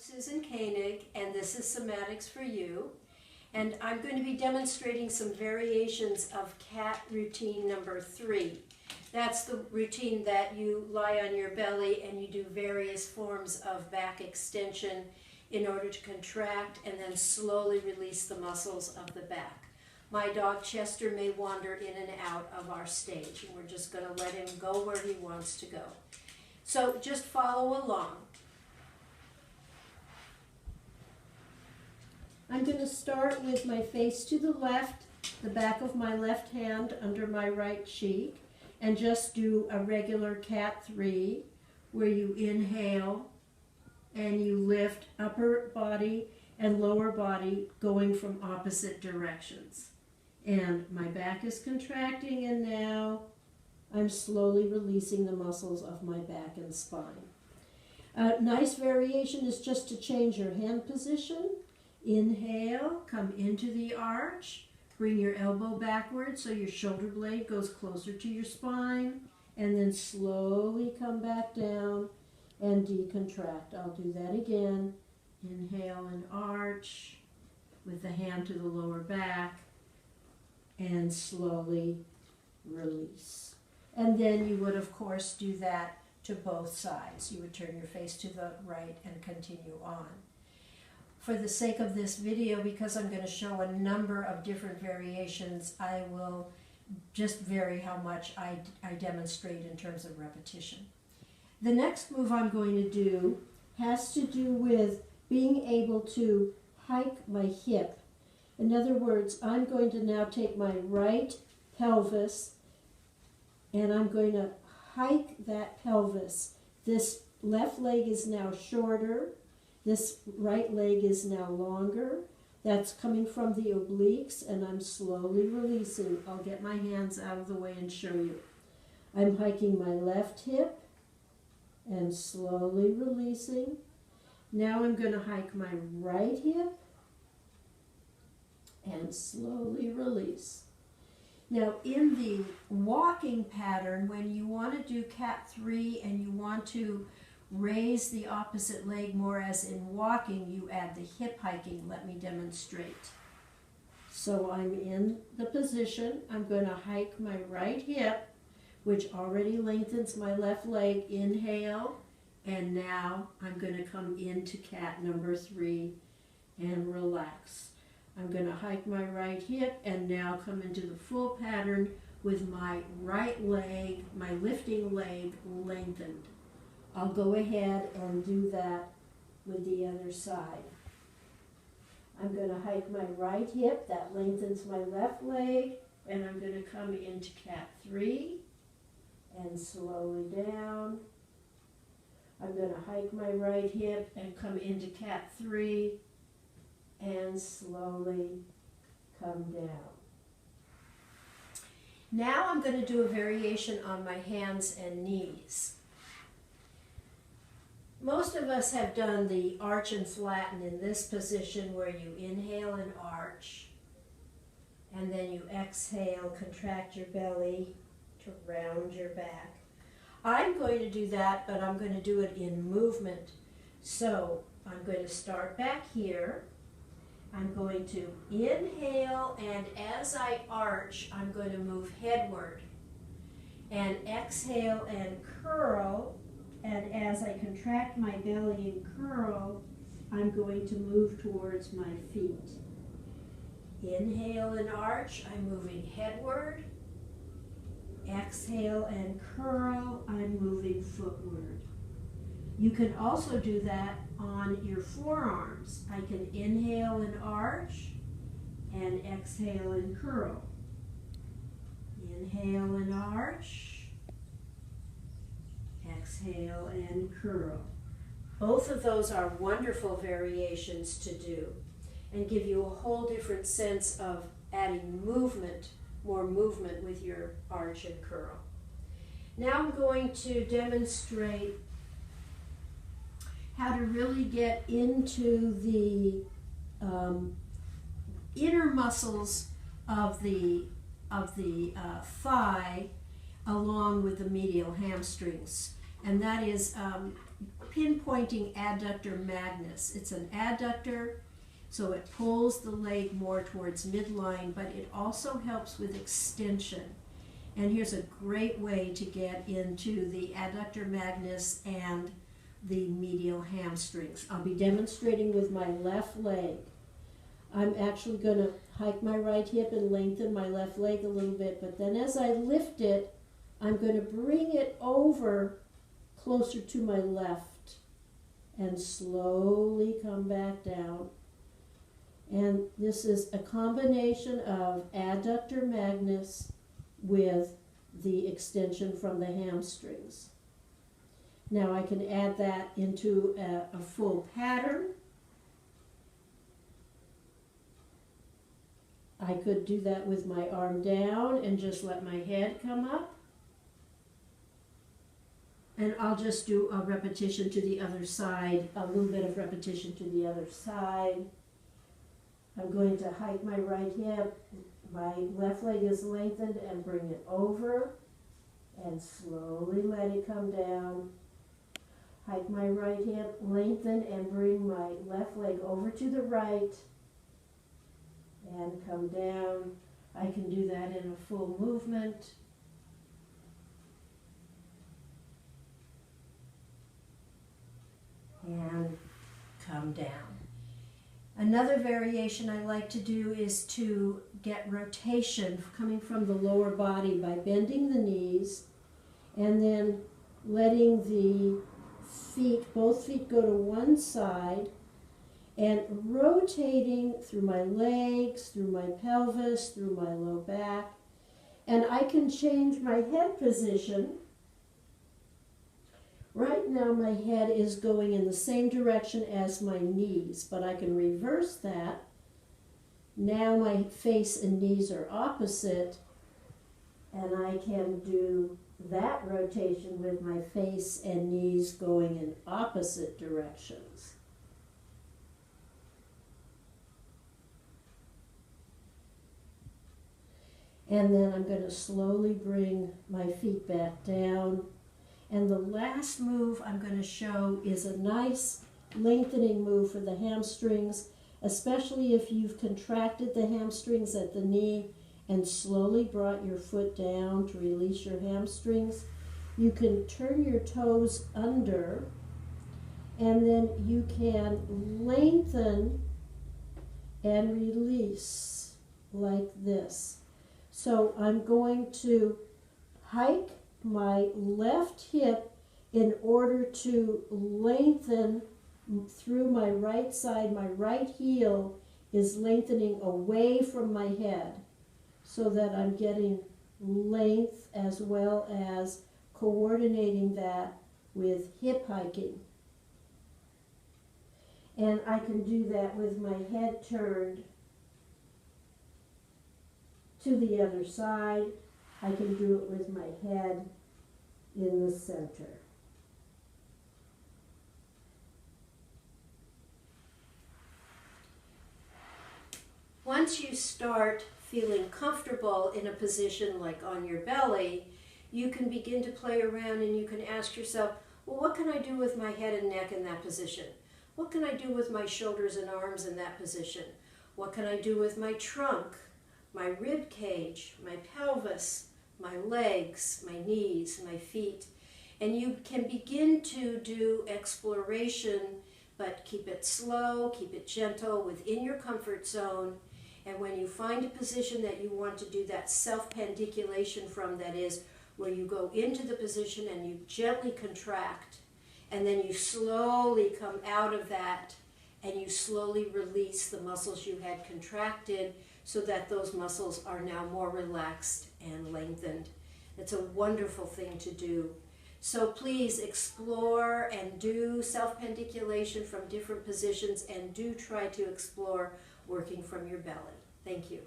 Susan Koenig, and this is Somatics for You. And I'm going to be demonstrating some variations of cat routine number 3. That's the routine that you lie on your belly and you do various forms of back extension in order to contract and then slowly release the muscles of the back. My dog Chester may wander in and out of our stage, and we're just going to let him go where he wants to go. So just follow along. I'm going to start with my face to the left, the back of my left hand under my right cheek, and just do a regular cat 3 where you inhale and you lift upper body and lower body going from opposite directions. And my back is contracting, and now I'm slowly releasing the muscles of my back and spine. A nice variation is just to change your hand position. Inhale, come into the arch, bring your elbow backward so your shoulder blade goes closer to your spine, and then slowly come back down and decontract. I'll do that again. Inhale and arch with the hand to the lower back, and slowly release. And then you would, of course, do that to both sides. You would turn your face to the right and continue on. For the sake of this video, because I'm going to show a number of different variations, I will just vary how much I demonstrate in terms of repetition. The next move I'm going to do has to do with being able to hike my hip. In other words, I'm going to now take my right pelvis and I'm going to hike that pelvis. This left leg is now shorter. This right leg is now longer. That's coming from the obliques, and I'm slowly releasing. I'll get my hands out of the way and show you. I'm hiking my left hip and slowly releasing. Now I'm going to hike my right hip and slowly release. Now in the walking pattern, when you want to do cat 3 and you want to raise the opposite leg more as in walking, you add the hip hiking. Let me demonstrate. So I'm in the position. I'm going to hike my right hip, which already lengthens my left leg. Inhale, and now I'm going to come into cat number 3 and relax. I'm going to hike my right hip and now come into the full pattern with my right leg, my lifting leg, lengthened. I'll go ahead and do that with the other side. I'm going to hike my right hip, that lengthens my left leg, and I'm going to come into cat 3 and slowly down. I'm going to hike my right hip and come into cat 3 and slowly come down. Now I'm going to do a variation on my hands and knees. Most of us have done the arch and flatten in this position where you inhale and arch, and then you exhale, contract your belly to round your back. I'm going to do that, but I'm going to do it in movement. So I'm going to start back here. I'm going to inhale, and as I arch, I'm going to move headward. And exhale and curl. And as I contract my belly and curl, I'm going to move towards my feet. Inhale and arch, I'm moving headward. Exhale and curl, I'm moving footward. You can also do that on your forearms. I can inhale and arch, and exhale and curl. Inhale and arch. Exhale and curl. Both of those are wonderful variations to do and give you a whole different sense of adding movement, more movement with your arch and curl. Now I'm going to demonstrate how to really get into the inner muscles of the thigh along with the medial hamstrings. And that is pinpointing adductor magnus. It's an adductor, so it pulls the leg more towards midline, but it also helps with extension. And here's a great way to get into the adductor magnus and the medial hamstrings. I'll be demonstrating with my left leg. I'm actually going to hike my right hip and lengthen my left leg a little bit, but then as I lift it, I'm going to bring it over closer to my left and slowly come back down. And this is a combination of adductor magnus with the extension from the hamstrings. Now I can add that into a full pattern. I could do that with my arm down and just let my head come up. And I'll just do a repetition to the other side, a little bit of repetition to the other side. I'm going to hike my right hip. My left leg is lengthened and bring it over and slowly let it come down. Hike my right hip, lengthen and bring my left leg over to the right and come down. I can do that in a full movement. And come down. Another variation I like to do is to get rotation coming from the lower body by bending the knees and then letting the feet, both feet go to one side and rotating through my legs, through my pelvis, through my low back. And I can change my head position. Right now my head is going in the same direction as my knees, but I can reverse that. Now my face and knees are opposite, and I can do that rotation with my face and knees going in opposite directions. And then I'm going to slowly bring my feet back down. And the last move I'm going to show is a nice lengthening move for the hamstrings, especially if you've contracted the hamstrings at the knee and slowly brought your foot down to release your hamstrings. You can turn your toes under, and then you can lengthen and release like this. So I'm going to hike my left hip in order to lengthen through my right side. My right heel is lengthening away from my head so that I'm getting length as well as coordinating that with hip hiking. And I can do that with my head turned to the other side. I can do it with my head in the center. Once you start feeling comfortable in a position like on your belly, you can begin to play around and you can ask yourself, well, what can I do with my head and neck in that position? What can I do with my shoulders and arms in that position? What can I do with my trunk, my rib cage, my pelvis, my legs, my knees, my feet? And you can begin to do exploration, but keep it slow, keep it gentle, within your comfort zone. And when you find a position that you want to do that self-pandiculation from, that is, where you go into the position and you gently contract, and then you slowly come out of that, and you slowly release the muscles you had contracted so that those muscles are now more relaxed and lengthened. It's a wonderful thing to do. So please explore and do self-pandiculation from different positions, and do try to explore working from your belly. Thank you.